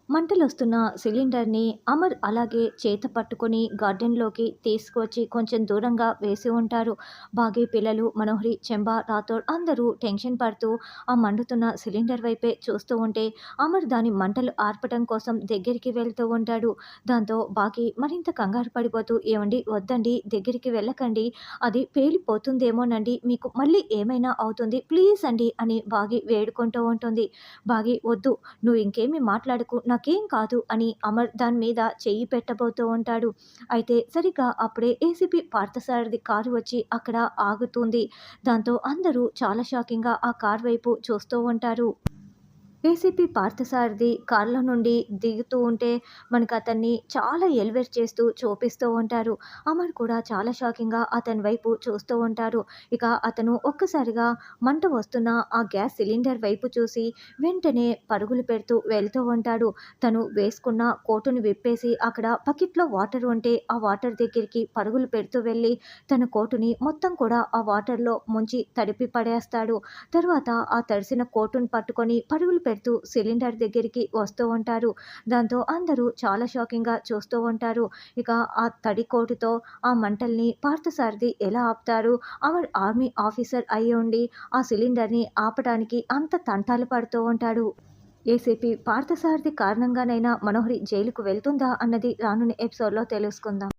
మంటలొస్తున్న సిలిండర్‌ని అమర్ అలాగే చేత పట్టుకొని గార్డెన్‌లోకి తీసుకువచ్చి కొంచెం దూరంగా వేసి ఉంటారు. బాగి పిల్లలు, మనోహరి, చెంబ, రాథోడ్ అందరూ టెన్షన్ పడుతూ ఆ మండుతున్న సిలిండర్ వైపే చూస్తూ ఉంటే, అమర్ దాని మంటలు ఆర్పటం కోసం దగ్గరికి వెళ్తూ ఉంటాడు. దాంతో బాగి మరింత కంగారు పడిపోతూ, "ఏవండీ వద్దండి, దగ్గరికి వెళ్ళకండి. అది పేలిపోతుందేమోనండి. మీకు మళ్ళీ ఏమైనా అవుతుంది. ప్లీజ్ అండి" అని బాగి వేడుకుంటూ ఉంటుంది. బాగి, "వద్దు, నువ్వు ఇంకేమీ మాట్లాడకు, నాకేం కాదు" అని అమర్ దాని మీద చెయ్యి పెట్టబోతూ ఉంటాడు. అయితే సరిగ్గా అప్పుడే ఏసీపీ పార్థసారథి కారు వచ్చి అక్కడ ఆగుతుంది. దాంతో అందరూ చాలా షాకింగ్‌గా ఆ కారు వైపు చూస్తూ ఉంటారు. ఏసీపీ పార్థసారథి కార్‌లో నుండి దిగుతూ ఉంటే మనకతన్ని చాలా ఎలివేట్ చేస్తూ చూపిస్తూ ఉంటారు. అమర్ కూడా చాలా షాకింగ్‌గా అతని వైపు చూస్తూ ఉంటారు. ఇక అతను ఒక్కసారిగా మంట వస్తున్న ఆ గ్యాస్ సిలిండర్ వైపు చూసి వెంటనే పరుగులు పెడుతూ వెళ్తూ ఉంటాడు. తను వేసుకున్న కోటుని విప్పేసి అక్కడ బకెట్‌లో వాటర్ ఉంటే ఆ వాటర్ దగ్గరికి పరుగులు పెడుతూ వెళ్ళి తన కోటుని మొత్తం కూడా ఆ వాటర్‌లో ముంచి తడిపి పడేస్తాడు. తర్వాత ఆ తడిసిన కోటుని పట్టుకొని పరుగులు పెడుతూ సిలిండర్ దగ్గరికి వస్తూ ఉంటారు. దాంతో అందరూ చాలా షాకింగ్‌గా చూస్తూ ఉంటారు. ఇక ఆ తడి కోటుతో ఆ మంటల్ని పార్థసారథి ఎలా ఆపుతారు? ఆర్మీ ఆఫీసర్ అయ్యుండి ఆ సిలిండర్‌ని ఆపడానికి అంత తంటాలు పడుతూ ఉంటాడు. ఏసీపీ పార్థసారథి కారణంగానైనా మనోహరి జైలుకు వెళ్తుందా అన్నది రానున్న ఎపిసోడ్‌లో తెలుసుకుందాం.